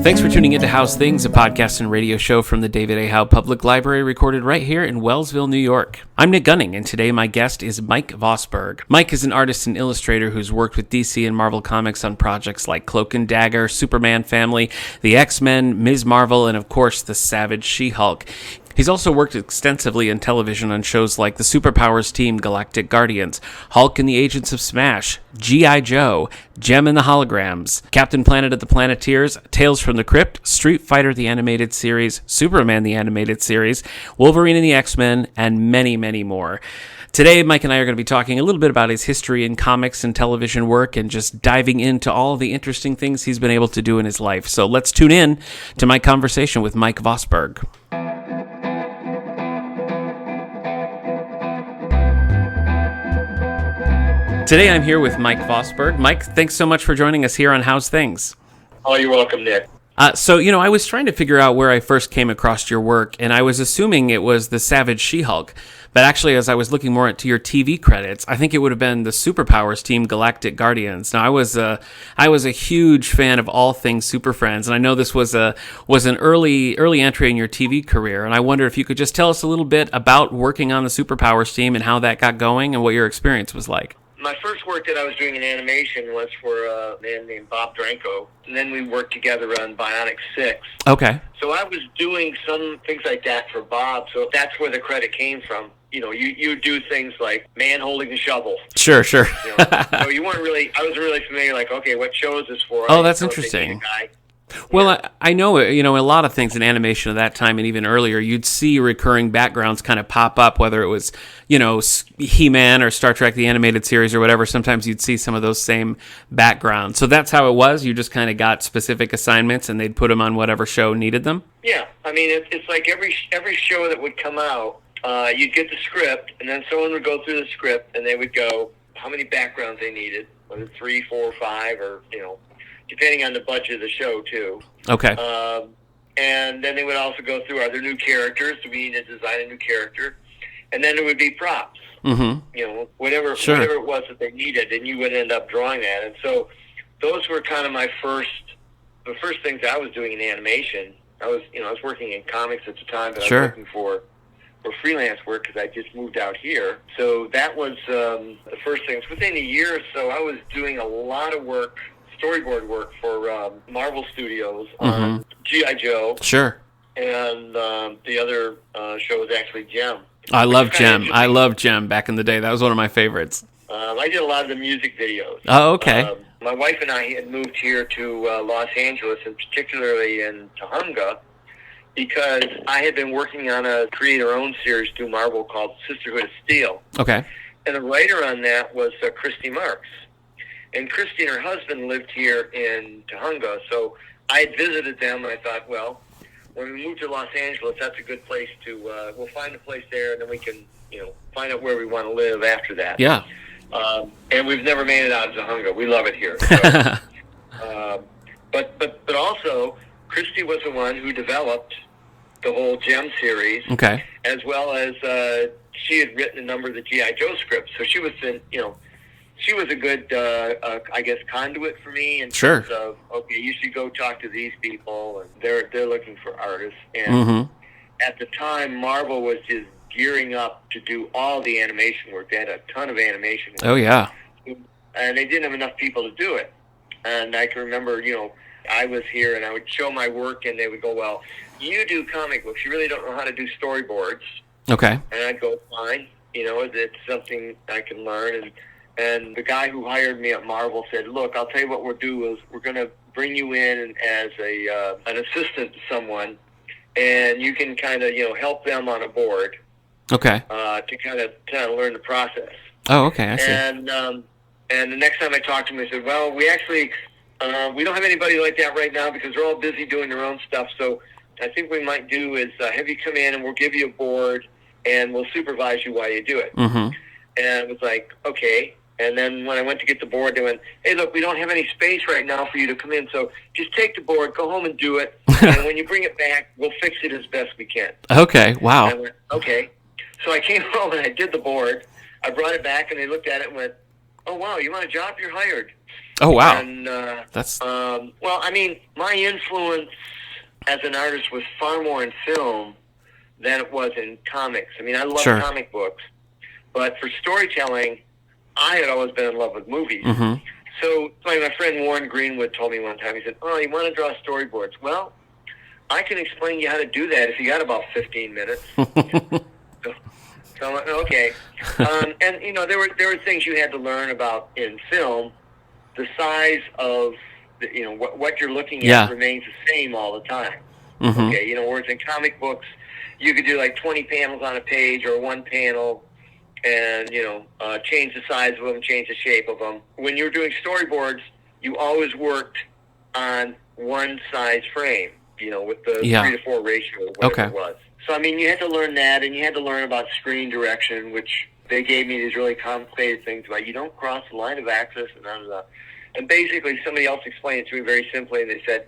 Thanks for tuning into Howe's Things, a podcast and radio show from the David A. Howe Public Library, recorded right here in Wellsville, New York. I'm Nick Gunning, and today my guest is Mike Vosburg. Mike is an artist and illustrator who's worked with DC and Marvel Comics on projects like Cloak and Dagger, Superman Family, the X-Men, Ms. Marvel, and of course, the Savage She-Hulk. He's also worked extensively in television on shows like the Superpowers Team, Galactic Guardians, Hulk and the Agents of Smash, G.I. Joe, Jem and the Holograms, Captain Planet of the Planeteers, Tales from the Crypt, Street Fighter the Animated Series, Superman the Animated Series, Wolverine and the X-Men, and many, many more. Today, Mike and I are going to be talking a little bit about his history in comics and television work and just diving into all the interesting things he's been able to do in his life. So let's tune in to my conversation with Mike Vosburg. Today I'm here with Mike Vosburg. Mike, thanks so much for joining us here on Howe's Things. Oh, you're welcome, Nick. I was trying to figure out where I first came across your work, and I was assuming it was the Savage She-Hulk. But actually, as I was looking more into your TV credits, I think it would have been the Superpowers Team, Galactic Guardians. Now, I was a huge fan of all things Super Friends, and I know this was an early entry in your TV career. And I wonder if you could just tell us a little bit about working on the Superpowers Team and how that got going and what your experience was like. My first work that I was doing in animation was for a man named Bob Dranko, and then we worked together on Bionic 6. Okay. So I was doing some things like that for Bob, so that's where the credit came from. You know, you do things like man holding a shovel. Sure. So I wasn't really familiar, like, okay, what show is this for? Oh, that's interesting. Well, I know, a lot of things in animation of that time and even earlier, you'd see recurring backgrounds kind of pop up, whether it was, He-Man or Star Trek, the animated series or whatever. Sometimes you'd see some of those same backgrounds. So that's how it was? You just kind of got specific assignments and they'd put them on whatever show needed them? Yeah. I mean, it's like every show that would come out, you'd get the script, and then someone would go through the script, and they would go how many backgrounds they needed, whether 3, 4, 5, or, depending on the budget of the show, too. Okay. And then they would also go through, are there new characters? Do we need to design a new character? And then there would be props. Mm-hmm. Whatever it was that they needed, and you would end up drawing that. And so those were kind of the first things I was doing in animation. I was working in comics at the time, but I was looking for freelance work because I just moved out here. So that was the first things. Within a year or so, I was doing a lot of work, storyboard work for Marvel Studios on G.I. Joe. Sure. And the other show was actually Jem. I love Jem. I loved Jem back in the day. That was one of my favorites. I did a lot of the music videos. Oh, okay. My wife and I had moved here to Los Angeles, and particularly in Tahunga, because I had been working on a create-our-own series through Marvel called Sisterhood of Steel. Okay. And the writer on that was Christy Marks. And Christy and her husband lived here in Tahunga, so I had visited them, and I thought, well, when we move to Los Angeles, that's a good place to, we'll find a place there, and then we can, find out where we want to live after that. Yeah. And we've never made it out of Tahunga. We love it here. So, but also, Christy was the one who developed the whole Jem series, okay, as well as she had written a number of the G.I. Joe scripts. So she was she was a good, conduit for me in terms of, okay, you should go talk to these people, and they're looking for artists. And at the time, Marvel was just gearing up to do all the animation work. They had a ton of animation work. Oh, yeah. And they didn't have enough people to do it. And I can remember, I was here, and I would show my work, and they would go, well, you do comic books. You really don't know how to do storyboards. Okay. And I'd go, fine. It's something I can learn. And the guy who hired me at Marvel said, look, I'll tell you what we'll do is we're going to bring you in as an assistant to someone, and you can kind of, help them on a board. Okay. To kind of learn the process. Oh, okay. I see. And the next time I talked to him, I said, well, we actually, we don't have anybody like that right now because they're all busy doing their own stuff. So I think what we might do is have you come in and we'll give you a board and we'll supervise you while you do it. Mm-hmm. And it was like, okay. And then when I went to get the board, they went, hey, look, we don't have any space right now for you to come in, so just take the board, go home and do it, and when you bring it back, we'll fix it as best we can. Okay, wow. And I went, okay. So I came home and I did the board. I brought it back, and they looked at it and went, oh, wow, you want a job? You're hired. Oh, wow. And, That's... well, I mean, my influence as an artist was far more in film than it was in comics. I mean, I love comic books, but for storytelling, I had always been in love with movies. Mm-hmm. So, like my friend Warren Greenwood told me one time, he said, "Oh, you want to draw storyboards?" Well, I can explain you how to do that if you got about 15 minutes. So I'm like, okay. And, you know, there were things you had to learn about in film. The size of, you know, what you're looking at remains the same all the time. Mm-hmm. Okay, you know, whereas in comic books, you could do like 20 panels on a page or one panel and, you know, change the size of them, change the shape of them. When you were doing storyboards, you always worked on one size frame, you know, with the 3-to-4 ratio, whatever it was. So, I mean, you had to learn that, and you had to learn about screen direction, which they gave me these really complicated things about you don't cross the line of axis and blah, blah, blah. And basically, somebody else explained it to me very simply, and they said,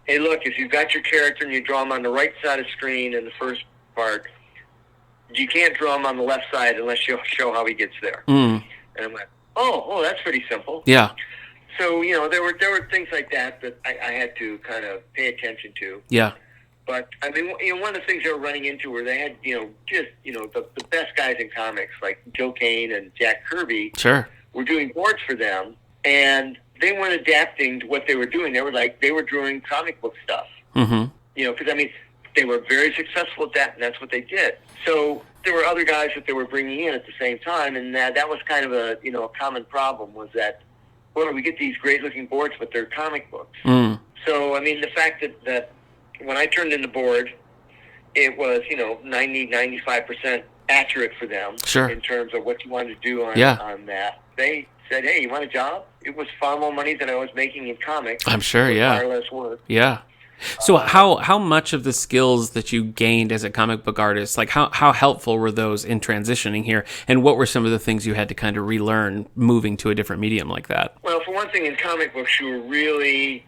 hey, look, if you've got your character and you draw them on the right side of the screen in the first part, you can't draw him on the left side unless you show how he gets there. Mm. And I'm like, oh, that's pretty simple. Yeah. So, you know, there were things like that I had to kind of pay attention to. Yeah. But, I mean, you know, one of the things they were running into where they had, you know, just, you know, the best guys in comics, like Joe Kane and Jack Kirby, were doing boards for them, and they weren't adapting to what they were doing. They were drawing comic book stuff. Mm-hmm. You know, because, I mean, they were very successful at that, and that's what they did. So there were other guys that they were bringing in at the same time, and that was kind of a, you know, a common problem was that, well, we get these great-looking boards, but they're comic books. Mm. So, I mean, the fact that when I turned in the board, it was, you know, 95% accurate for them in terms of what you wanted to do on that. They said, hey, you want a job? It was far more money than I was making in comics. I'm sure, far less work. Yeah. So how much of the skills that you gained as a comic book artist, like how helpful were those in transitioning here? And what were some of the things you had to kind of relearn moving to a different medium like that? Well, for one thing, in comic books, you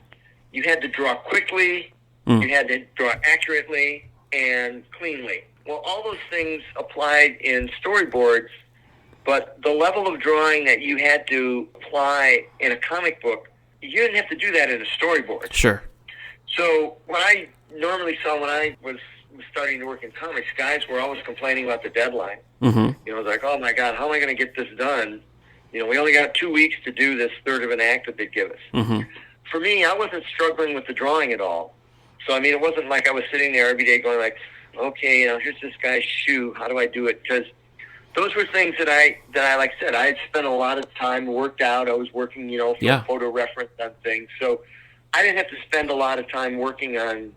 had to draw quickly, you had to draw accurately and cleanly. Well, all those things applied in storyboards, but the level of drawing that you had to apply in a comic book, you didn't have to do that in a storyboard. Sure. So what I normally saw when I was starting to work in comics, guys were always complaining about the deadline. Mm-hmm. You know, it was like, oh my God, how am I going to get this done? You know, we only got 2 weeks to do this third of an act that they'd give us. Mm-hmm. For me, I wasn't struggling with the drawing at all. So, I mean, it wasn't like I was sitting there every day going like, okay, you know, here's this guy's shoe. How do I do it? Because those were things that I like I said, I had spent a lot of time, worked out. I was working, you know, for photo reference on things. So I didn't have to spend a lot of time working on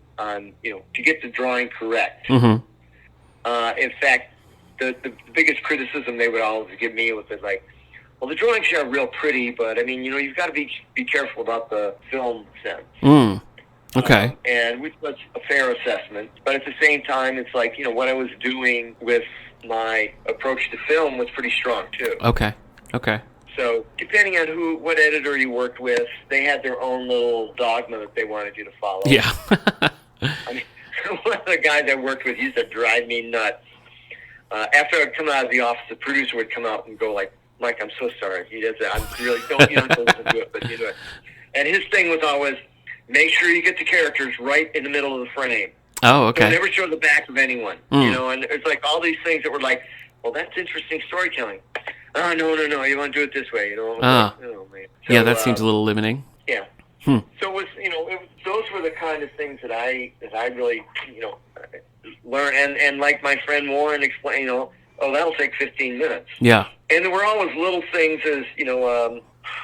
you know, to get the drawing correct. Mm-hmm. In fact, the biggest criticism they would always give me was like, well, the drawings are real pretty, but I mean, you know, you've got to be careful about the film sense. Mm. Okay. And which was a fair assessment, but at the same time, it's like, you know, what I was doing with my approach to film was pretty strong too. Okay. So depending on what editor you worked with, they had their own little dogma that they wanted you to follow. Yeah. I mean, one of the guys I worked with used to drive me nuts. After I'd come out of the office, the producer would come out and go like, Mike, I'm so sorry. He does that. I'm really don't listen to it, but you do it. And his thing was always, make sure you get the characters right in the middle of the frame. Oh, okay. Don't never show the back of anyone. You know, and it's like all these things that were like, well, that's interesting storytelling. Oh, no, you want to do it this way, you know? Man. So, yeah, that seems a little limiting. Yeah. So it was, you know, those were the kind of things that I really, you know, learned. And like my friend Warren explained, you know, oh, that'll take 15 minutes. Yeah. And there were always little things as, you know,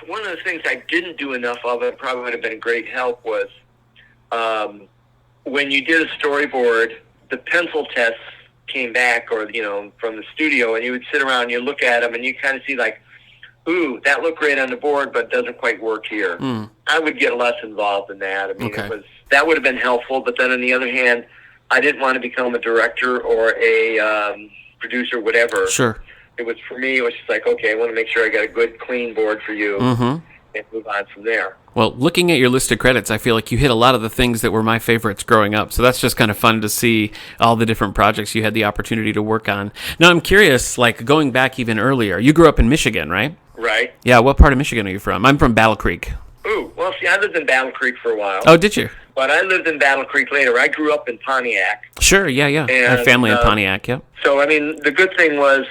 one of the things I didn't do enough of, and probably would have been great help, was when you did a storyboard, the pencil tests came back, or, you know, from the studio, and you would sit around and you look at them and you kind of see like, ooh, that looked great on the board, but doesn't quite work here. I would get less involved in that. I mean, that would have been helpful, but then on the other hand, I didn't want to become a director or a producer, whatever. Sure. It was, for me, it was just like, okay, I want to make sure I got a good, clean board for you. Mm-hmm. and move on from there. Well, looking at your list of credits, I feel like you hit a lot of the things that were my favorites growing up. So that's just kind of fun to see all the different projects you had the opportunity to work on. Now, I'm curious, like going back even earlier, you grew up in Michigan, right? Right. Yeah, what part of Michigan are you from? I'm from Battle Creek. Ooh, well, see, I lived in Battle Creek for a while. Oh, did you? But I lived in Battle Creek later. I grew up in Pontiac. Sure, yeah. I have family in Pontiac, yeah. So, I mean, the good thing was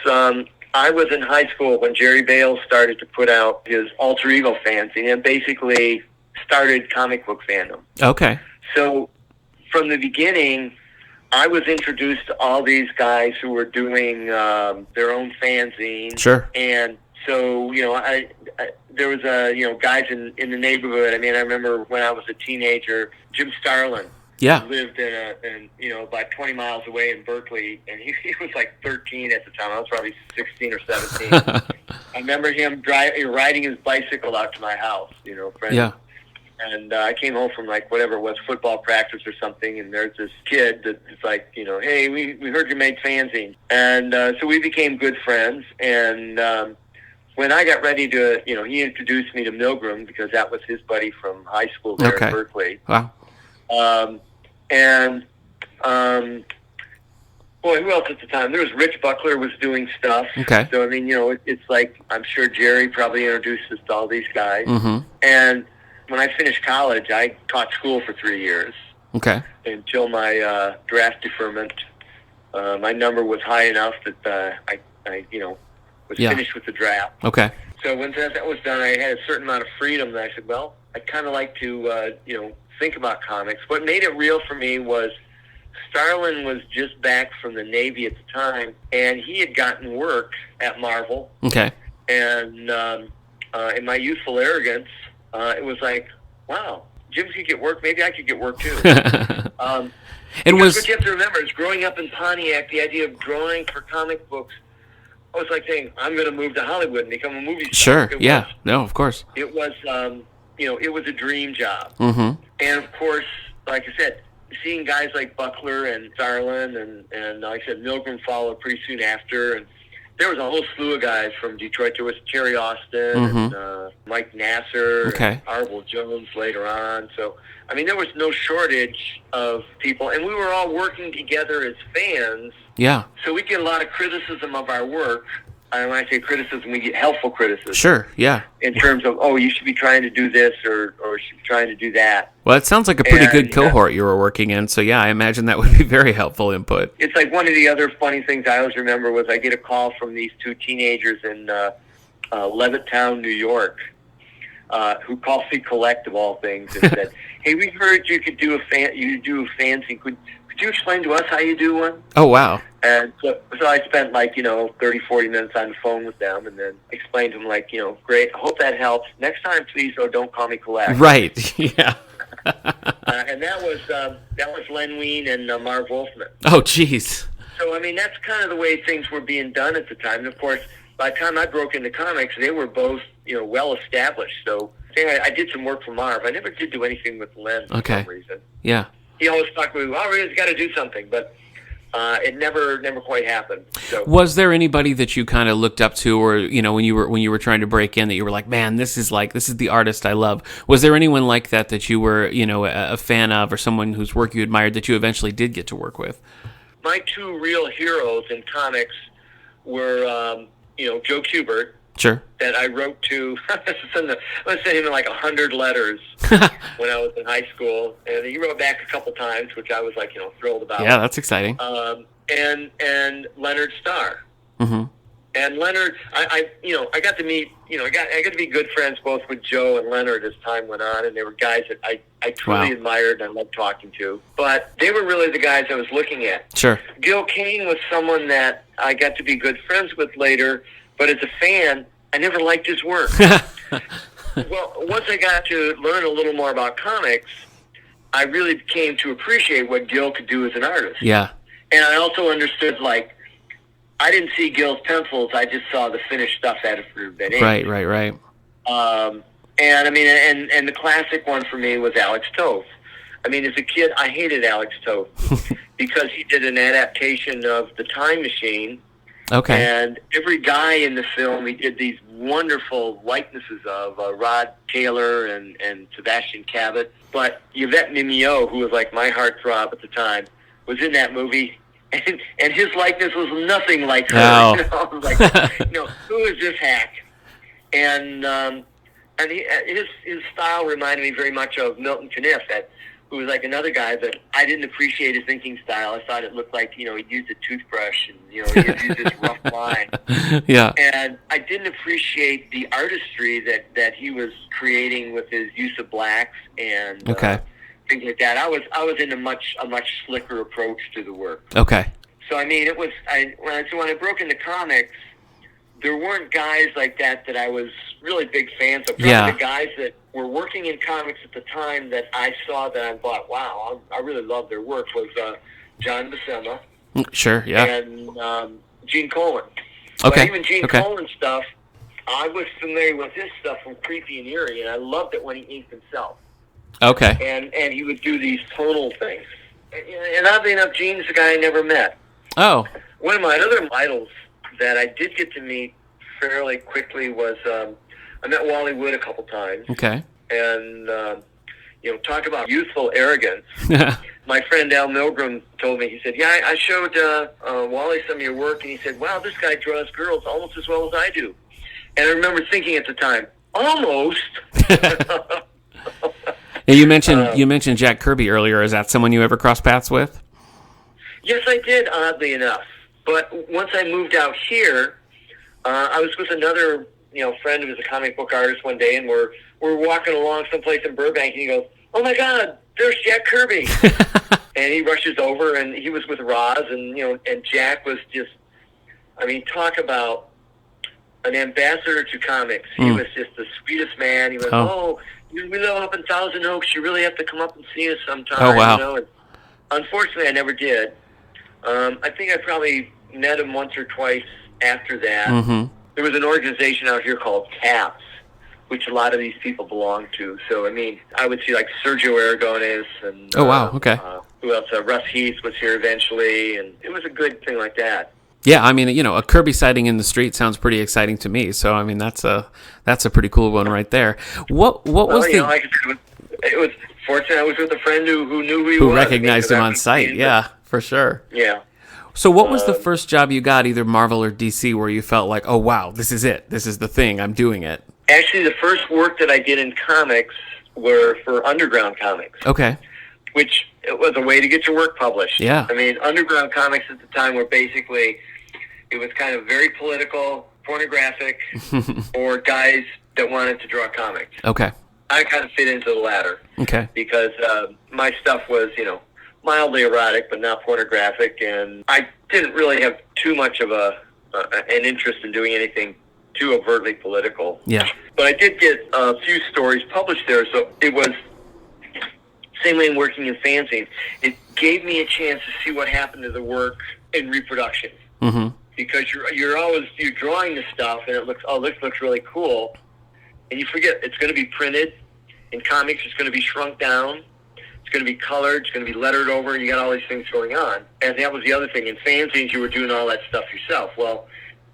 I was in high school when Jerry Bales started to put out his alter ego fanzine and basically started comic book fandom. Okay. So, from the beginning, I was introduced to all these guys who were doing their own fanzine. Sure. And so, there was guys in the neighborhood. I mean, I remember when I was a teenager, Jim Starlin. Yeah. Lived in about 20 miles away in Berkeley, and he was like 13 at the time. I was probably 16 or 17. I remember him riding his bicycle out to my house, friends. Yeah. And I came home from whatever it was, football practice or something, and there's this kid that's like, hey, we heard you made fanzine. And so we became good friends, and when I got ready to, he introduced me to Milgram because that was his buddy from high school there in Berkeley. Wow. Boy, who else at the time? There was Rich Buckler was doing stuff. Okay. So, I mean, it's like, I'm sure Jerry probably introduced us to all these guys. Mm-hmm. And when I finished college, I taught school for 3 years. Okay. Until my draft deferment. My number was high enough that I was finished with the draft. Okay. So when that was done, I had a certain amount of freedom that I said, well, I'd kind of like to, think about comics. What made it real for me was Starlin was just back from the Navy at the time, and he had gotten work at Marvel. Okay. And in my youthful arrogance, it was like, wow, Jim could get work. Maybe I could get work too. What you have to remember is growing up in Pontiac, the idea of drawing for comic books, I was like saying, I'm going to move to Hollywood and become a movie star. Sure, No, of course. It was, it was a dream job. Mm-hmm. And, of course, like I said, seeing guys like Buckler and Starlin and like I said, Milgram followed pretty soon after. And there was a whole slew of guys from Detroit. There was Terry Austin and Mike Nasser and Arvil Jones later on. So, I mean, there was no shortage of people. And we were all working together as fans. Yeah. So we get a lot of criticism of our work. And when I say criticism, we get helpful criticism. Sure, yeah. In terms of, you should be trying to do this or you should be trying to do that. Well, it sounds like a pretty good cohort you were working in. So, yeah, I imagine that would be very helpful input. It's like one of the other funny things I always remember was I get a call from these two teenagers in Levittown, New York, who called me Collect of all things and said, hey, we heard you could do a fanzine. Could you explain to us how you do one? Oh, wow. And so I spent 30, 40 minutes on the phone with them and then explained to them great, I hope that helps. Next time, please, don't call me Collect. Right, yeah. And that was Len Wein and Marv Wolfman. Oh, jeez. So, I mean, that's kind of the way things were being done at the time. And, of course, by the time I broke into comics, they were both, well established. So I did some work for Marv. I never did do anything with Len for some reason. Yeah. He always talked to me, we've got to do something, but it never quite happened. So, was there anybody that you kind of looked up to, or when you were trying to break in, that you were like, man, this is the artist I love? Was there anyone like that you were a fan of, or someone whose work you admired that you eventually did get to work with? My two real heroes in comics were Joe Kubert. Sure. That I wrote to. I sent him 100 letters when I was in high school, and he wrote back a couple times, which I was thrilled about. Yeah, that's exciting. And Leonard Starr. Mm-hmm. And Leonard, I got to meet, I got to be good friends both with Joe and Leonard as time went on, and they were guys that I truly admired and I loved talking to. But they were really the guys I was looking at. Sure. Gil Kane was someone that I got to be good friends with later. But as a fan, I never liked his work. Well, once I got to learn a little more about comics, I really came to appreciate what Gil could do as an artist. Yeah. And I also understood, I didn't see Gil's pencils. I just saw the finished stuff that had been inked. Right. And, I mean, and the classic one for me was Alex Toth. I mean, as a kid, I hated Alex Toth because he did an adaptation of The Time Machine. Okay. And every guy in the film, he did these wonderful likenesses of Rod Taylor and Sebastian Cabot. But Yvette Mimieux, who was like my heartthrob at the time, was in that movie. And his likeness was nothing like her. Oh. I was like, who is this hack? And his style reminded me very much of Milton Caniff, who was like another guy that I didn't appreciate his thinking style. I thought it looked like, he'd used a toothbrush and, he'd used this rough line. Yeah. And I didn't appreciate the artistry that he was creating with his use of blacks and things like that. I was in a much slicker approach to the work. Okay. So, I mean, when I broke into comics, there weren't guys like that I was really big fans of. Probably the guys that were working in comics at the time that I saw that I thought, wow, I really love their work, was John Buscema. Sure, yeah. And Gene Colan. Okay. But even Gene Colan stuff, I was familiar with his stuff from Creepy and Eerie, and I loved it when he inked himself. Okay. And he would do these tonal things. And oddly enough, Gene's a guy I never met. Oh. One of my other idols that I did get to meet fairly quickly was I met Wally Wood a couple times. Okay. And talk about youthful arrogance. My friend Al Milgram told me, he said, yeah, I showed Wally some of your work, and he said, wow, this guy draws girls almost as well as I do. And I remember thinking at the time, almost. You mentioned Jack Kirby earlier. Is that someone you ever crossed paths with? Yes, I did, oddly enough. But once I moved out here, I was with another friend who was a comic book artist one day, and we're walking along someplace in Burbank, and he goes, oh my God, there's Jack Kirby. And he rushes over, and he was with Roz, and and Jack was just, I mean, talk about an ambassador to comics. He was just the sweetest man. He went, we live up in Thousand Oaks. You really have to come up and see us sometime. Oh, wow. And unfortunately, I never did. I think I probably met him once or twice after that. Mm-hmm. There was an organization out here called TAPS, which a lot of these people belong to. So, I mean, I would see like Sergio Aragones and oh, wow, okay. Who else? Russ Heath was here eventually, and it was a good thing like that. Yeah, I mean, a Kirby sighting in the street sounds pretty exciting to me. So, I mean, that's a pretty cool one right there. What was it was fortunate I was with a friend who knew who he was. Who recognized him on sight, yeah, for sure. Yeah. So what was the first job you got, either Marvel or DC, where you felt like, oh, wow, this is it. This is the thing. I'm doing it. Actually, the first work that I did in comics were for Underground Comics. Okay. Which it was a way to get your work published. Yeah. I mean, Underground Comics at the time were basically, it was kind of very political, pornographic, or guys that wanted to draw comics. Okay. I kind of fit into the latter. Okay. Because my stuff was, mildly erotic, but not pornographic, and I didn't really have too much of an interest in doing anything too overtly political. Yeah. But I did get a few stories published there, so it was same way in working in fanzines. It gave me a chance to see what happened to the work in reproduction. Mm-hmm. Because you're drawing the stuff, and it looks, this looks really cool, and you forget it's going to be printed. In comics, it's going to be shrunk down. It's going to be colored. It's going to be lettered over. You got all these things going on. And that was the other thing. In fanzines, you were doing all that stuff yourself. Well,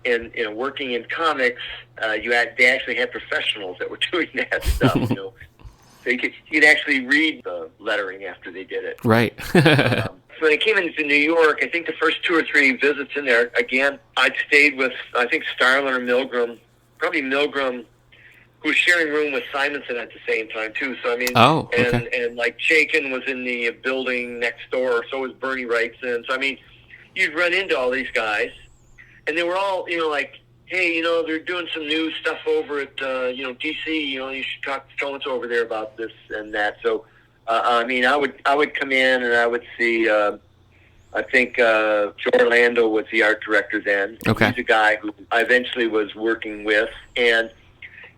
in working in comics, they actually had professionals that were doing that stuff. So you could actually read the lettering after they did it. Right. So when I came into New York, I think the first 2 or 3 visits in there, again, I'd stayed with, I think, Starlin or Milgram. Probably Milgram, who was sharing room with Simonson at the same time, too. So, I mean, and like Chaikin was in the building next door, so was Bernie Wrightson. So, I mean, you'd run into all these guys, and they were all, like, hey, they're doing some new stuff over at, DC, you should talk to so-and-so over there about this and that. So, I mean, I would come in and I would see, I think Joe Orlando was the art director then. Okay. He's a guy who I eventually was working with, and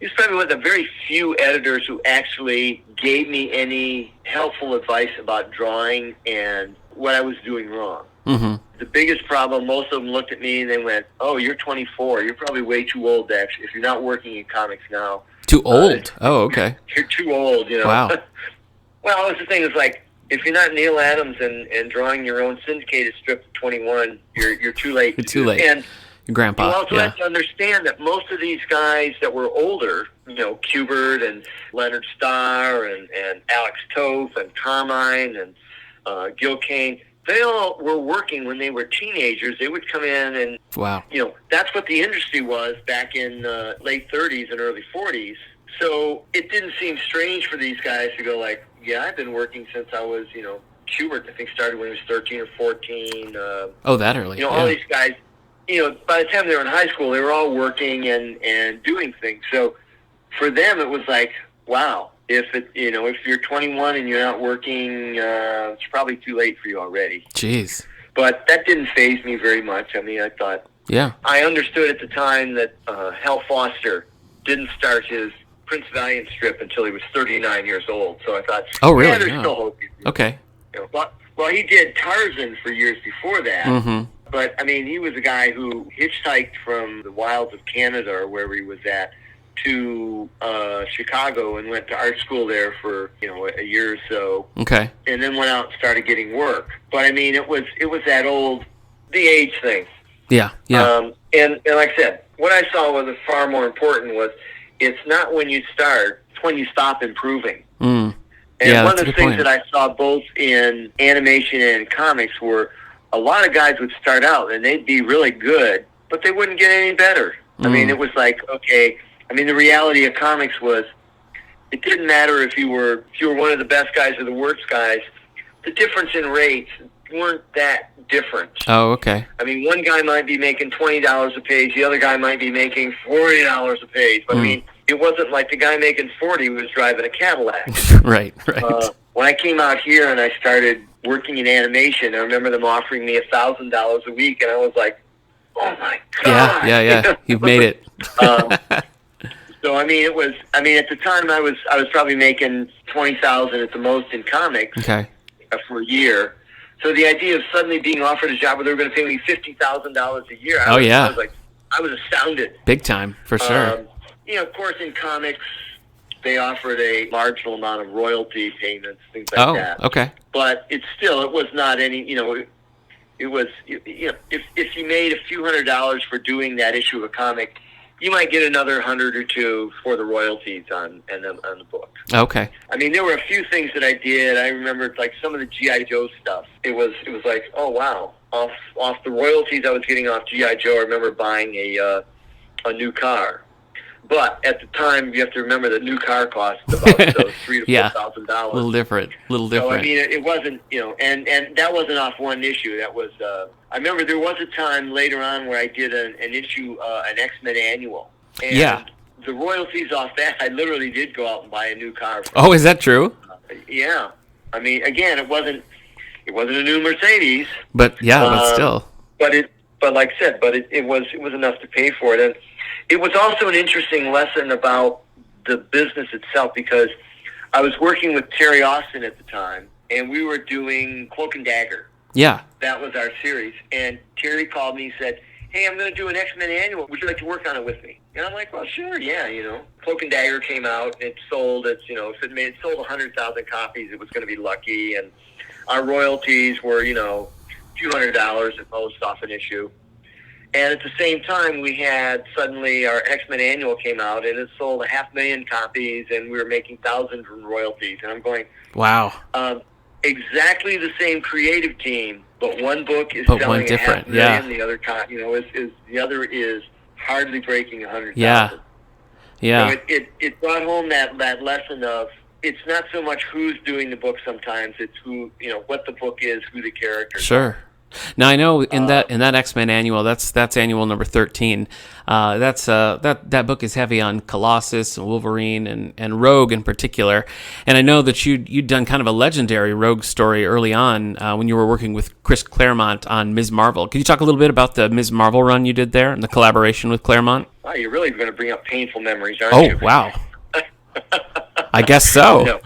he's probably one of the very few editors who actually gave me any helpful advice about drawing and what I was doing wrong. Mm-hmm. The biggest problem, most of them looked at me and they went, oh, you're 24. You're probably way too old, actually, if you're not working in comics now. Too old? Oh, okay. You're too old, Wow. Well, that's the thing. Is like, if you're not Neil Adams and drawing your own syndicated strip at 21, you're too late. You're too late. And Your grandpa. You also have to understand that most of these guys that were older, Kubert and Leonard Starr and Alex Toth and Carmine and Gil Kane, they all were working when they were teenagers. They would come in and, wow. That's what the industry was back in late 30s and early 40s. So it didn't seem strange for these guys to go like, yeah, I've been working since I was, Kubert, I think, started when he was 13 or 14. That early. All these guys, by the time they were in high school, they were all working and doing things. So for them, it was like, wow, if you're 21 and you're not working, it's probably too late for you already. Jeez. But that didn't faze me very much. I mean, I thought, I understood at the time that Hal Foster didn't start his Prince Valiant strip until he was 39 years old. So I thought, oh, really? There's still hope. Okay. Well, he did Tarzan for years before that. Mm-hmm. But, I mean, he was a guy who hitchhiked from the wilds of Canada, or wherever he was at, to Chicago and went to art school there for, a year or so. Okay. And then went out and started getting work. But, I mean, it was that old, the age thing. Yeah, yeah. And like I said, what I saw was far more important was it's not when you start, it's when you stop improving. Mm. And one of the things that I saw both in animation and comics were a lot of guys would start out and they'd be really good, but they wouldn't get any better. I mean, it was like, okay, I mean, the reality of comics was it didn't matter if you were one of the best guys or the worst guys. The difference in rates weren't that different. Oh, okay. I mean, one guy might be making $20 a page, the other guy might be making $40 a page. But I mean, it wasn't like the guy making 40 was driving a Cadillac. Right. When I came out here and I started working in animation, I remember them offering me $1,000 a week, and I was like, "Oh my God!" Yeah. You've made it. So I mean, at the time I was probably making $20,000 at the most in comics. Okay. For a year. So the idea of suddenly being offered a job where they were going to pay me $50,000 a year, I was astounded. Big time, for sure. Of course, in comics, they offered a marginal amount of royalty payments, things like that. Oh, okay. But it was not any, it was, if you made a few $100s for doing that issue of a comic, you might get another 100 or two for the royalties on the book. Okay. I mean, there were a few things that I did. I remember, like, some of the G.I. Joe stuff. It was like, oh, wow. Off the royalties I was getting off G.I. Joe, I remember buying a new car. But at the time, you have to remember that new car cost about $3,000 to $4,000. A little different. So, I mean, it wasn't, and that wasn't off one issue. That was, I remember there was a time later on where I did an issue, an X-Men annual. And the royalties off that, I literally did go out and buy a new car. Oh, is that true? Yeah. I mean, again, it wasn't a new Mercedes. But still. But like I said, it was enough to pay for it. And it was also an interesting lesson about the business itself, because I was working with Terry Austin at the time, and we were doing Cloak and Dagger. Yeah. That was our series. And Terry called me and said, "Hey, I'm going to do an X-Men annual. Would you like to work on it with me?" And I'm like, "Well, sure, yeah, Cloak and Dagger came out, and it sold, if it sold 100,000 copies, it was going to be lucky. And our royalties were, a few $100s at most off an issue. And at the same time, we had suddenly our X-Men annual came out, and it sold 500,000 copies, and we were making thousands from royalties. And I'm going, wow. Exactly the same creative team, but one book is selling one different. 500,000, the other, the other is hardly breaking 100,000. Yeah. So it brought home that lesson of, it's not so much who's doing the book sometimes, it's who, what the book is, who the characters are. Sure. Now I know in that X-Men annual, that's annual number 13. That book is heavy on Colossus and Wolverine and Rogue in particular. And I know that you'd done kind of a legendary Rogue story early on when you were working with Chris Claremont on Ms. Marvel. Could you talk a little bit about the Ms. Marvel run you did there and the collaboration with Claremont? Wow, you're really going to bring up painful memories, aren't you? Oh, wow. I guess so. No.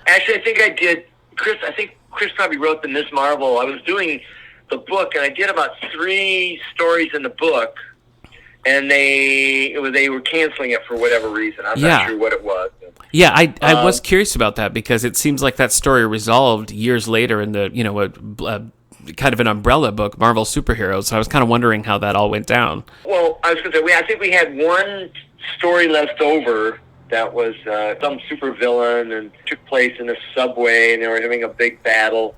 Actually, I think I did. I think Chris probably wrote the Ms. Marvel. I was doing the book, and I did about 3 stories in the book, and they were canceling it for whatever reason. I'm not sure what it was. Yeah, I was curious about that because it seems like that story resolved years later in the kind of an umbrella book, Marvel Superheroes. So I was kind of wondering how that all went down. Well, I was going to say, I think we had one story left over that was some supervillain and took place in a subway, and they were having a big battle,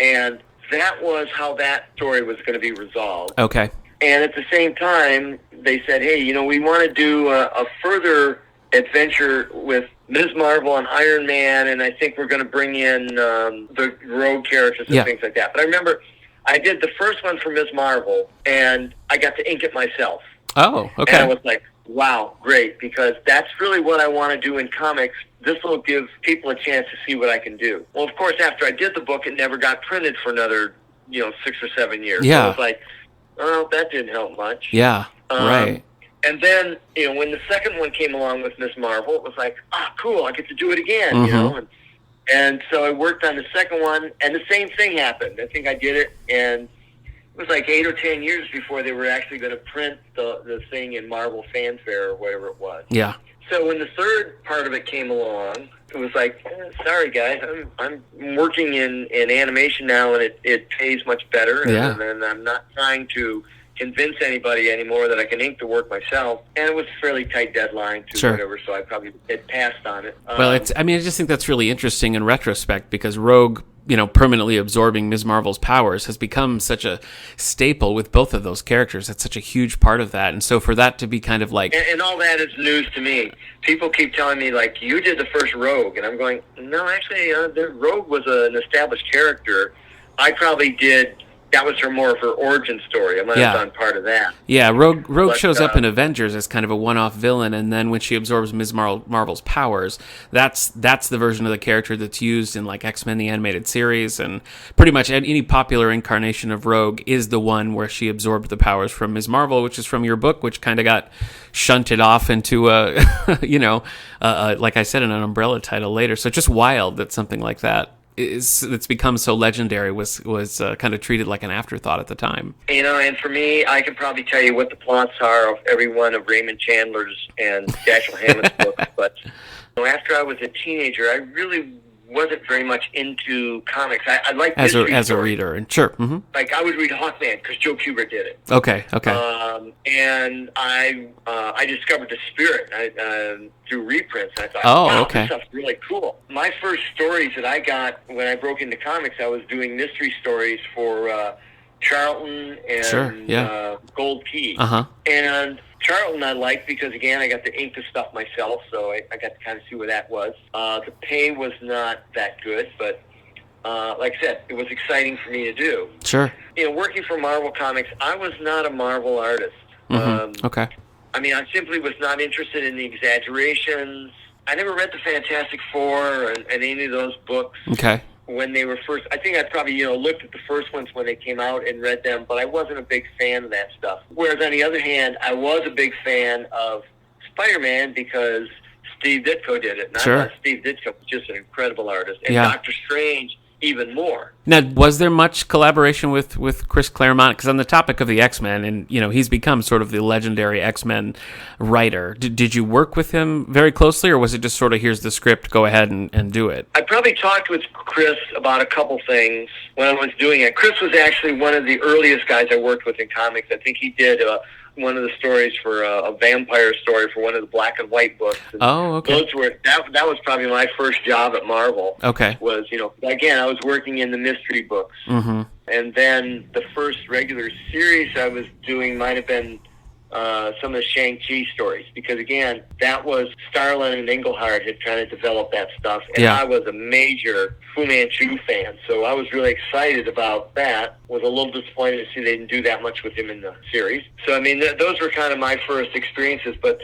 and that was how that story was going to be resolved. Okay. And at the same time, they said, hey, we want to do a further adventure with Ms. Marvel and Iron Man, and I think we're going to bring in the Rogue characters and things like that. But I remember I did the first one for Ms. Marvel, and I got to ink it myself. Oh, okay. And I was like, wow, great, because that's really what I want to do in comics. This will give people a chance to see what I can do. Well, of course, after I did the book, it never got printed for another, 6 or 7 years. Yeah. So it was like, oh, that didn't help much. Yeah, right. And then, when the second one came along with Ms. Marvel, it was like, cool, I get to do it again, And so I worked on the second one, and the same thing happened. I think I did it, and it was like 8 or 10 years before they were actually going to print the thing in Marvel Fanfare or whatever it was. Yeah. So when the third part of it came along, it was like, sorry guys, I'm working in animation now, and it pays much better, and I'm not trying to convince anybody anymore that I can ink the work myself. And it was a fairly tight deadline to whatever, so I probably passed on it. Well, I just think that's really interesting in retrospect because Rogue, permanently absorbing Ms. Marvel's powers has become such a staple with both of those characters. That's such a huge part of that. And so for that to be kind of like... And all that is news to me. People keep telling me, like, you did the first Rogue. And I'm going, no, actually, the Rogue was an established character. I probably did... That was more of her origin story. I might have done part of that. Yeah, Rogue shows up in Avengers as kind of a one-off villain, and then when she absorbs Ms. Marvel's powers, that's the version of the character that's used in like X-Men the Animated Series, and pretty much any popular incarnation of Rogue is the one where she absorbed the powers from Ms. Marvel, which is from your book, which kind of got shunted off into like I said, an umbrella title later. So just wild that something like that it's become so legendary was kind of treated like an afterthought at the time. And for me, I can probably tell you what the plots are of every one of Raymond Chandler's and Dashiell Hammond's books, but after I was a teenager, I really wasn't very much into comics. I liked as a reader, and sure. Mm-hmm. Like I would read Hawkman because Joe Kubert did it. Okay. And I discovered the Spirit through reprints. And I thought, this stuff's really cool. My first stories that I got when I broke into comics, I was doing mystery stories for Charlton and Gold Key. And Charlton I liked because, again, I got to ink the stuff myself, so I got to kind of see what that was. The pay was not that good, but like I said, it was exciting for me to do. Sure. Working for Marvel Comics, I was not a Marvel artist. Okay. I simply was not interested in the exaggerations. I never read the Fantastic Four and any of those books. Okay. When they were first, I think I probably, looked at the first ones when they came out and read them, but I wasn't a big fan of that stuff. Whereas on the other hand, I was a big fan of Spider-Man because Steve Ditko did it. And I thought Steve Ditko was just an incredible artist. And Doctor Strange, even more. Now, was there much collaboration with Chris Claremont? Because on the topic of the X-Men, and he's become sort of the legendary X-Men writer. Did you work with him very closely, or was it just sort of, here's the script, go ahead and do it? I probably talked with Chris about a couple things when I was doing it. Chris was actually one of the earliest guys I worked with in comics. I think he did one of the stories for a vampire story for one of the black and white books. And those were that was probably my first job at Marvel. Okay. Was again, I was working in the mystery books, and then the first regular series I was doing might have been some of the Shang-Chi stories, because again, that was Starlin and Englehart had kind of developed that stuff, and I was a major Fu Manchu fan, so I was really excited about that. Was a little disappointed to see they didn't do that much with him in the series. So those were kind of my first experiences, but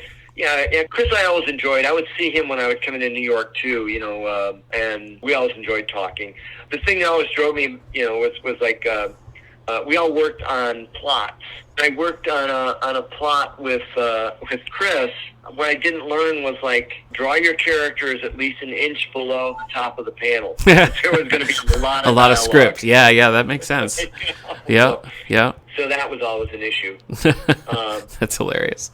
Chris I always enjoyed. I would see him when I would come into New York too, and we always enjoyed talking. The thing that always drove me, was like we all worked on plots. I worked on a plot with Chris. What I didn't learn was, like, draw your characters at least an inch below the top of the panel. There was going to be a lot of script. Yeah, that makes sense. Yeah. So that was always an issue. That's hilarious.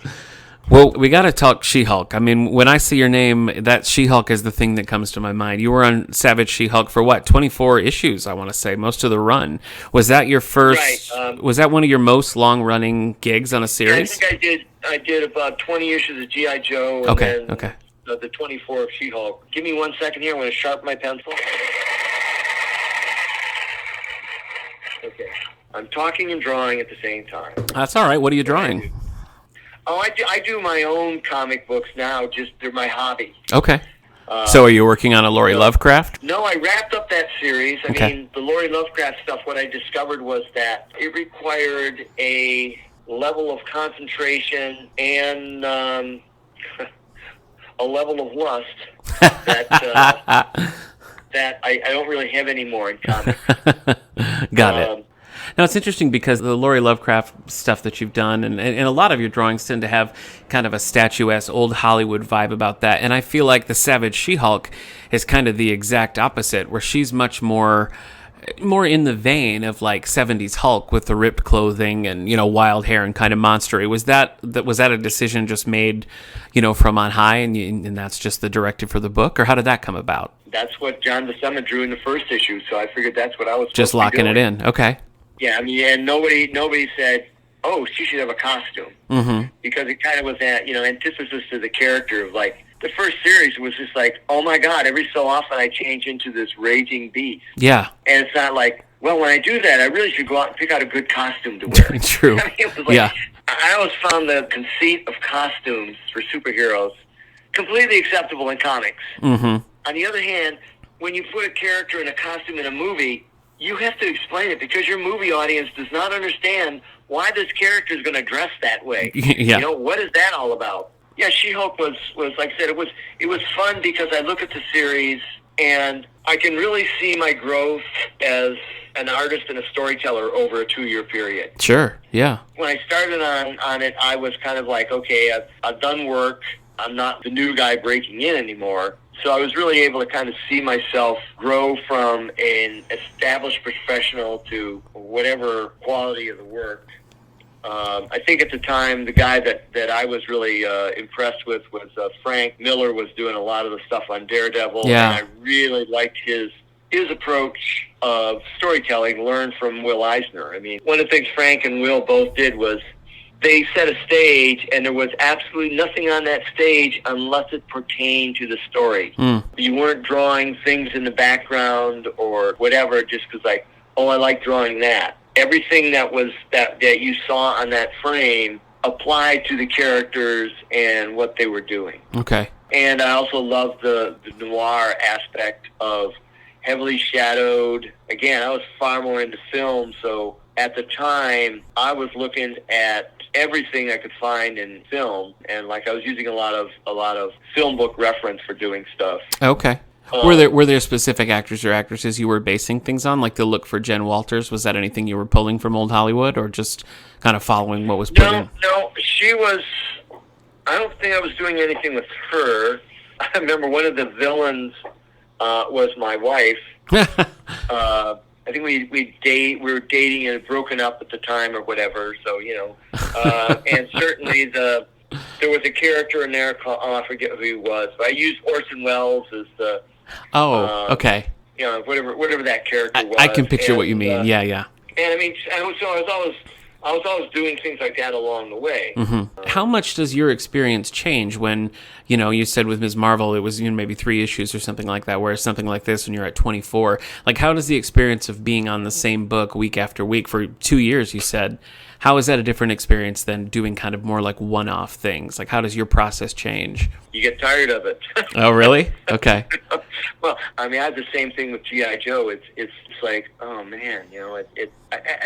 Well, we got to talk She-Hulk. I mean, when I see your name, that She-Hulk is the thing that comes to my mind. You were on Savage She-Hulk for what, 24 issues, I want to say, most of the run. Was that your first, was that one of your most long-running gigs on a series? I think I did about 20 issues of G.I. Joe, and then the 24 of She-Hulk. Give me 1 second here. I'm going to sharpen my pencil. Okay. I'm talking and drawing at the same time. That's all right. What are you drawing? I do my own comic books now. Just they're my hobby. Okay. So are you working on a Lori Lovecraft? No, I wrapped up that series. I mean, the Lori Lovecraft stuff, what I discovered was that it required a level of concentration and a level of lust that I don't really have anymore in comics. Got it. Now, it's interesting because the Lori Lovecraft stuff that you've done, and a lot of your drawings tend to have kind of a statuesque, old Hollywood vibe about that. And I feel like the Savage She-Hulk is kind of the exact opposite, where she's much more in the vein of like 70s Hulk with the ripped clothing and, wild hair and kind of monstery. Was that a decision just made, from on high, and that's just the directive for the book, or how did that come about? That's what John DeSema drew in the first issue, so I figured that's what I was just locking it in. Okay. Yeah, I mean, and nobody said, "Oh, she should have a costume," because it kind of was that antithesis to the character of, like, the first series was just like, "Oh my God!" Every so often I change into this raging beast. Yeah, and it's not like, well, when I do that, I really should go out and pick out a good costume to wear. True. I mean, it was like, I always found the conceit of costumes for superheroes completely acceptable in comics. On the other hand, when you put a character in a costume in a movie, you have to explain it because your movie audience does not understand why this character is going to dress that way. Yeah. What is that all about? Yeah, She-Hulk was like I said, it was fun because I look at the series and I can really see my growth as an artist and a storyteller over a 2-year period. Sure, yeah. When I started on it, I was kind of like, okay, I've done work. I'm not the new guy breaking in anymore. So I was really able to kind of see myself grow from an established professional to whatever quality of the work. I think at the time, the guy that I was really impressed with was Frank Miller, was doing a lot of the stuff on Daredevil. Yeah. And I really liked his approach of storytelling, learned from Will Eisner. I mean, one of the things Frank and Will both did was they set a stage, and there was absolutely nothing on that stage unless it pertained to the story. You weren't drawing things in the background or whatever just because, like, oh, I like drawing that. Everything that you saw on that frame applied to the characters and what they were doing. Okay. And I also loved the noir aspect of heavily shadowed. Again, I was far more into film, so at the time, I was looking at everything I could find in film, and like I was using a lot of film book reference for doing stuff. Okay. Were there specific actors or actresses you were basing things on, like the look for Jen Walters? Was that anything you were pulling from old Hollywood, or just kind of following what was put in? No, she was. I don't think I was doing anything with her. I remember one of the villains was my wife. I think we were dating and had broken up at the time or whatever. So and certainly there was a character in there called, I forget who he was, but I used Orson Welles as the. Okay. Whatever that character was. I can picture what you mean. Yeah. And I mean, so I was always doing things like that along the way. How much does your experience change when, you said with Ms. Marvel it was maybe 3 issues or something like that, whereas something like this when you're at 24, like how does the experience of being on the same book week after week for 2 years, you said, how is that a different experience than doing kind of more like one-off things? Like how does your process change? You get tired of it. Oh, really? Okay. Well, I mean, I have the same thing with G.I. Joe. It's like, oh man,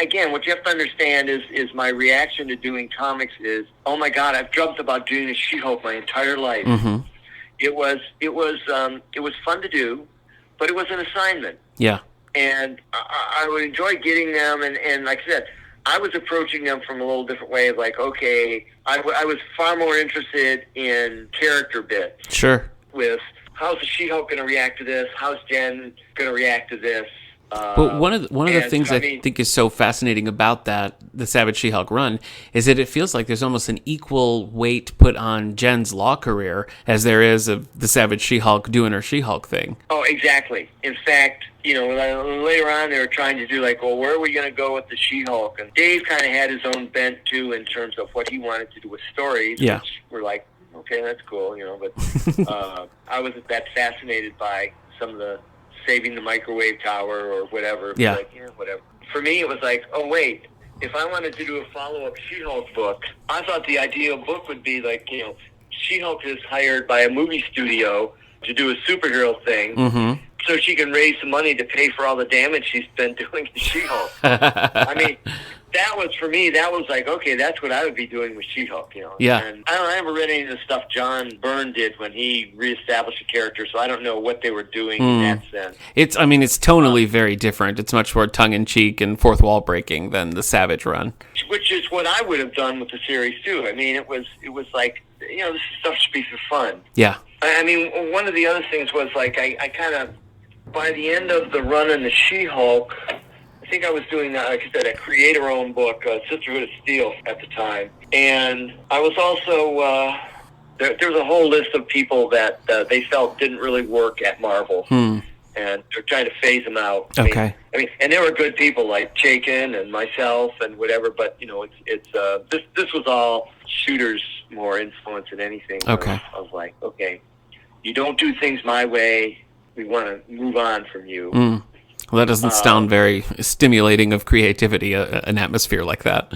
again, what you have to understand is my reaction to doing comics is, oh my God, I've dreamt about doing a She-Hulk my entire life. It was fun to do, but it was an assignment. Yeah. And I would enjoy getting them, and like I said, I was approaching them from a little different way. Like, okay, I was far more interested in character bits. Sure. With how's the She-Hulk going to react to this? How's Jen going to react to this? But one of the things I think is so fascinating about the Savage She-Hulk run, is that it feels like there's almost an equal weight put on Jen's law career as there is of the Savage She-Hulk doing her She-Hulk thing. Oh, exactly. In fact, later on they were trying to do like, well, where are we going to go with the She-Hulk? And Dave kind of had his own bent too in terms of what he wanted to do with stories. Yeah. Which were like, okay, that's cool, but I wasn't that fascinated by some of the saving the microwave tower or whatever. Yeah. Like, whatever. For me, it was like, oh, wait, if I wanted to do a follow-up She-Hulk book, I thought the ideal book would be like, She-Hulk is hired by a movie studio to do a superhero thing so she can raise some money to pay for all the damage she's been doing to She-Hulk. I mean, that was, for me, that was like, okay, that's what I would be doing with She-Hulk, Yeah. And I haven't read any of the stuff John Byrne did when he reestablished a character, so I don't know what they were doing in that sense. It's tonally very different. It's much more tongue-in-cheek and fourth wall breaking than the Savage run. Which is what I would have done with the series, too. I mean, it was like, this stuff should be for fun. Yeah. I mean, one of the other things was, like, I kind of, by the end of the run in the She-Hulk, I think I was doing, like I said, a creator-owned book, Sisterhood of Steel at the time. And I was also, there was a whole list of people that they felt didn't really work at Marvel. And they're trying to phase them out. Okay. I mean, and there were good people like Chaykin and myself and whatever, but, this was all shooters more influence than anything. Okay. I was like, okay, you don't do things my way. We want to move on from you. Well, that doesn't sound very stimulating of creativity, an atmosphere like that.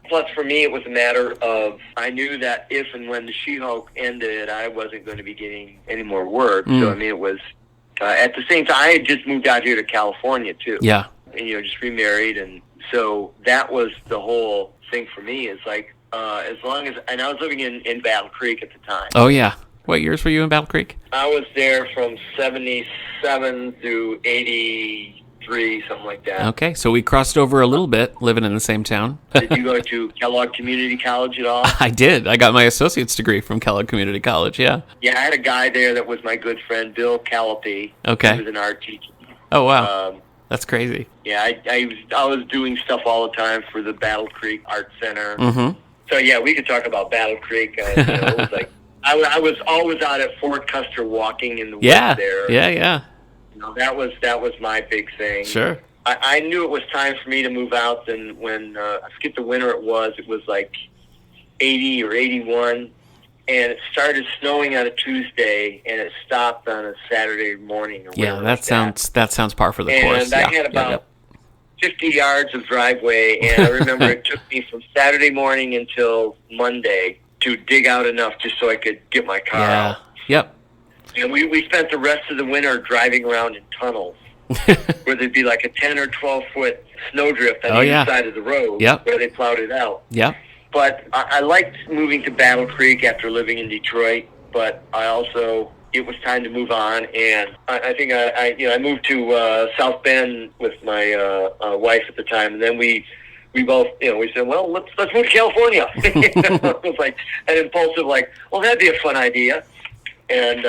Plus, for me, it was a matter of, I knew that if and when the She-Hulk ended, I wasn't going to be getting any more work. So, I mean, it was, at the same time, I had just moved out here to California, too. Yeah. And, just remarried. And so that was the whole thing for me, is like, as long as, and I was living in Battle Creek at the time. Oh, yeah. What years were you in Battle Creek? I was there from 77 through 83, something like that. Okay, so we crossed over a little bit, living in the same town. Did you go to Kellogg Community College at all? I did. I got my associate's degree from Kellogg Community College, yeah. Yeah, I had a guy there that was my good friend, Bill Callipy. Okay. He was an art teacher. Oh, wow. That's crazy. Yeah, I was doing stuff all the time for the Battle Creek Art Center. So, yeah, we could talk about Battle Creek. It was like, I was always out at Fort Custer walking in the woods there. Yeah. That was my big thing. Sure. I knew it was time for me to move out. And when I forget the winter it was like 80 or 81, and it started snowing on a Tuesday, and it stopped on a Saturday morning. Or yeah, that sounds par for the course. And I had about 50 yards of driveway, and I remember it took me from Saturday morning until Monday to dig out enough just so I could get my car out. Yep. And we spent the rest of the winter driving around in tunnels where there'd be like a 10 or 12-foot snowdrift on either side of the road where they plowed it out. Yep. But I liked moving to Battle Creek after living in Detroit, but it was time to move on, and I think I moved to South Bend with my wife at the time, and then we both, we said, well, let's move to California. It was like an impulsive, like, well, that'd be a fun idea. And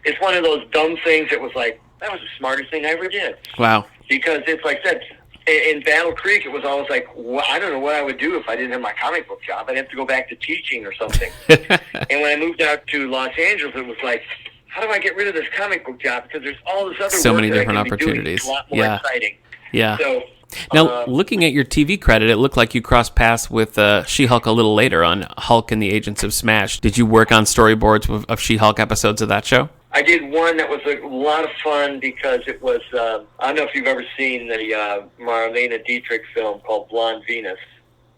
it's one of those dumb things that was like, that was the smartest thing I ever did. Wow. Because it's like I said, in Battle Creek, it was always like, well, I don't know what I would do if I didn't have my comic book job. I'd have to go back to teaching or something. And when I moved out to Los Angeles, it was like, how do I get rid of this comic book job? Because there's all this other so work many that different I can opportunities. be doing. It's a lot more exciting. Yeah. So, now, looking at your TV credit, it looked like you crossed paths with She-Hulk a little later on Hulk and the Agents of Smash. Did you work on storyboards of She-Hulk episodes of that show? I did one that was a lot of fun because it was, I don't know if you've ever seen the Marlene Dietrich film called Blonde Venus.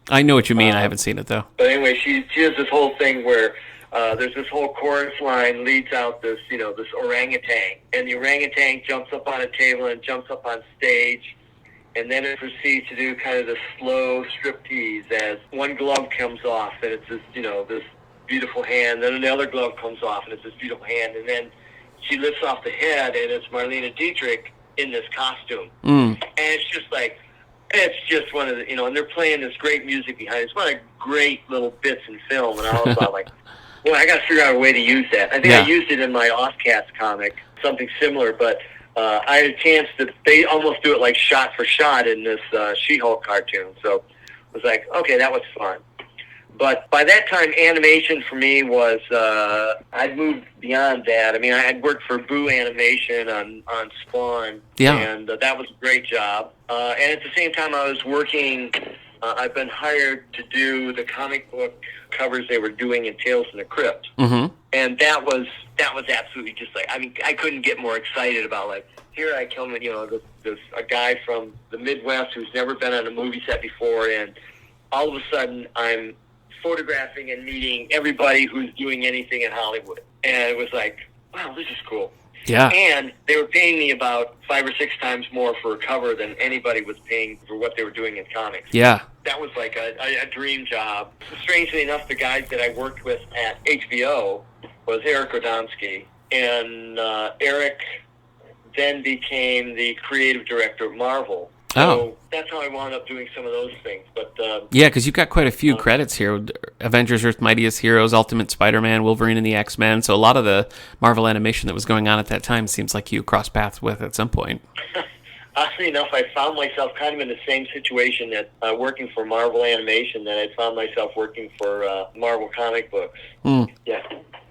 I know what you mean. I haven't seen it, though. But anyway, she has this whole thing where there's this whole chorus line leads out this, this orangutan. And the orangutan jumps up on a table and jumps up on stage. And then it proceeds to do kind of this slow striptease as one glove comes off and it's this, this beautiful hand. Then another glove comes off and it's this beautiful hand. And then she lifts off the head and it's Marlene Dietrich in this costume. Mm. And it's just one of the, and they're playing this great music behind it. It's one of the great little bits in film, and I was like, well, I got to figure out a way to use that. I think I used it in my Offcast comic, something similar, but I had a chance they almost do it like shot for shot in this She-Hulk cartoon, so I was like, okay, that was fun. But by that time, animation for me was, I'd moved beyond that. I mean, I had worked for Boo Animation on Spawn, and that was a great job. And at the same time, I was working, I've been hired to do the comic book covers they were doing in Tales from the Crypt. Mm-hmm. And that was absolutely just like, I mean, I couldn't get more excited about, like, here I come, this a guy from the Midwest who's never been on a movie set before, and all of a sudden I'm photographing and meeting everybody who's doing anything in Hollywood. And it was like, wow, this is cool. Yeah. And they were paying me about 5 or 6 times more for a cover than anybody was paying for what they were doing in comics. Yeah. That was like a dream job. Strangely enough, the guys that I worked with at HBO was Eric Radomski. And Eric then became the creative director of Marvel. So that's how I wound up doing some of those things. But yeah, because you've got quite a few credits here. Avengers, Earth's Mightiest Heroes, Ultimate Spider-Man, Wolverine and the X-Men. So a lot of the Marvel animation that was going on at that time seems like you crossed paths with at some point. Oddly enough, I found myself kind of in the same situation that working for Marvel Animation that I found myself working for Marvel comic books. Mm. Yeah.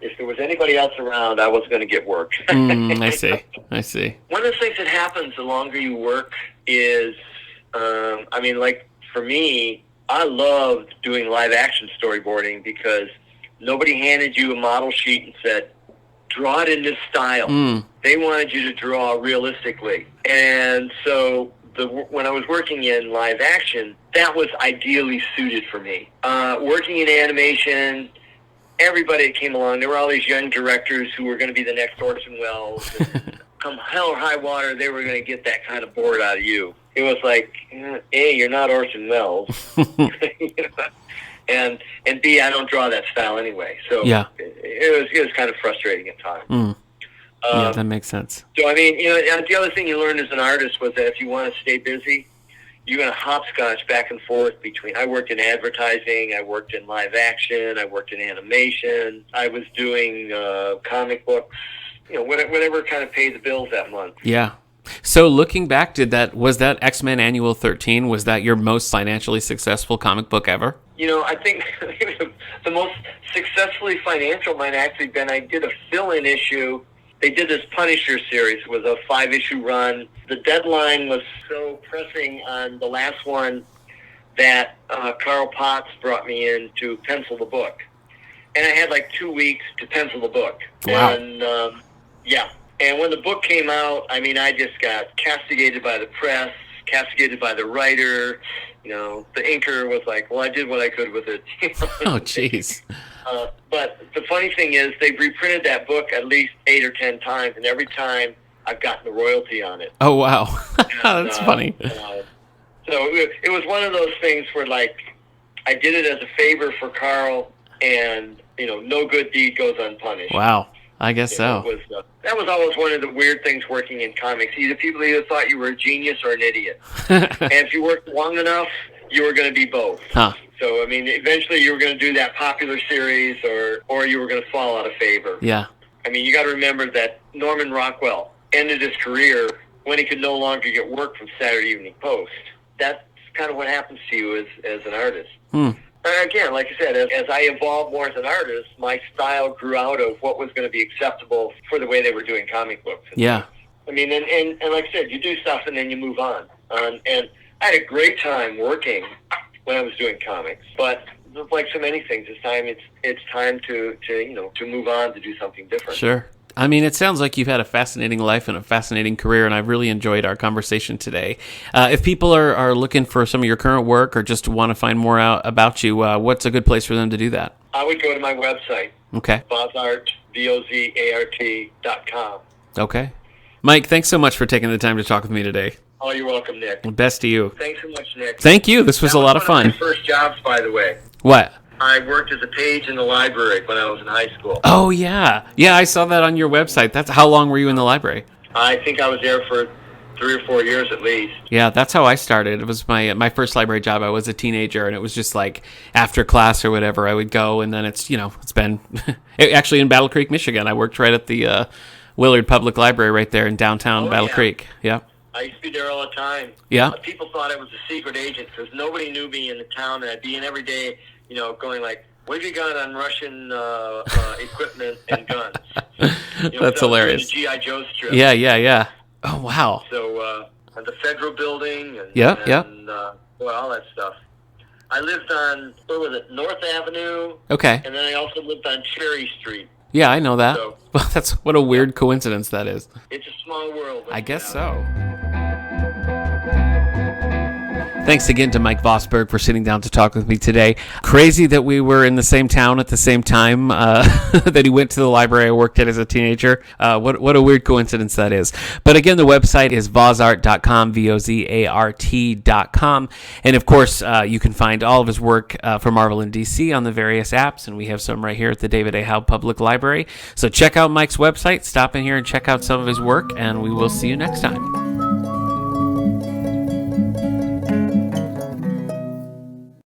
If there was anybody else around, I wasn't going to get work. I see. One of the things that happens the longer you work is, like for me, I loved doing live action storyboarding because nobody handed you a model sheet and said, draw it in this style. Mm. They wanted you to draw realistically. And so when I was working in live action, that was ideally suited for me. Working in animation, everybody that came along, there were all these young directors who were going to be the next Orson Welles. And come hell or high water, they were going to get that kind of board out of you. It was like, A, you're not Orson Welles. And B, I don't draw that style anyway. So yeah. It was kind of frustrating at times. Mm. Yeah, that makes sense. So, I mean, the other thing you learned as an artist was that if you want to stay busy, you're going to hopscotch back and forth between. I worked in advertising, I worked in live action, I worked in animation, I was doing comic books, whatever kind of paid the bills that month. Yeah. So looking back, was that X-Men Annual 13, was that your most financially successful comic book ever? I think the most successfully financial might actually been I did a fill-in issue. They did this Punisher series. It was a 5-issue run. The deadline was so pressing on the last one that Carl Potts brought me in to pencil the book. And I had like 2 weeks to pencil the book. Wow. And, yeah. And when the book came out, I mean, I just got castigated by the press, castigated by the writer. The inker was like, well, I did what I could with it. Oh, jeez. But the funny thing is, they've reprinted that book at least 8 or 10 times, and every time I've gotten the royalty on it. Oh, wow. That's funny. So it was one of those things where, like, I did it as a favor for Carl, and, no good deed goes unpunished. Wow. I guess so. That was always one of the weird things working in comics. People either thought you were a genius or an idiot. And if you worked long enough, you were going to be both. Huh. So, I mean, eventually you were going to do that popular series or you were going to fall out of favor. Yeah. I mean, you got to remember that Norman Rockwell ended his career when he could no longer get work from Saturday Evening Post. That's kind of what happens to you as an artist. Hmm. Again, like I said, as I evolved more as an artist, my style grew out of what was going to be acceptable for the way they were doing comic books. Yeah. I mean, and like I said, you do stuff and then you move on. And I had a great time working when I was doing comics, but like so many things, it's time to move on, to do something different. Sure. I mean, it sounds like you've had a fascinating life and a fascinating career, and I've really enjoyed our conversation today. If people are looking for some of your current work or just want to find more out about you, what's a good place for them to do that? I would go to my website. Okay. Vosart, VOZART.com. Okay. Mike, thanks so much for taking the time to talk with me today. Oh, you're welcome, Nick. Best to you. Thanks so much, Nick. Thank you. This was a lot of fun. One of my first jobs, by the way. What? I worked as a page in the library when I was in high school. Oh, yeah. Yeah, I saw that on your website. How long were you in the library? I think I was there for 3 or 4 years at least. Yeah, that's how I started. It was my first library job. I was a teenager, and it was just like after class or whatever, I would go, and then it's been actually in Battle Creek, Michigan. I worked right at the Willard Public Library right there in downtown Battle Creek. Yeah. I used to be there all the time. Yeah. People thought I was a secret agent because nobody knew me in the town, and I'd be in every day, going like, what have you got on Russian equipment and guns? That's hilarious. The G.I. Joe strip. Yeah. Oh, wow. So, the Federal Building and all that stuff. I lived on, North Avenue. Okay. And then I also lived on Cherry Street. Yeah, I know that. So, well, what a weird coincidence that is. It's a small world. I guess so. Thanks again to Mike Vosburg for sitting down to talk with me today. Crazy that we were in the same town at the same time, that he went to the library I worked at as a teenager. What a weird coincidence that is. But again, the website is vozart.com, VOZART.com. And of course, you can find all of his work for Marvel and DC on the various apps, and we have some right here at the David A. Howe Public Library. So check out Mike's website, stop in here and check out some of his work, and we will see you next time.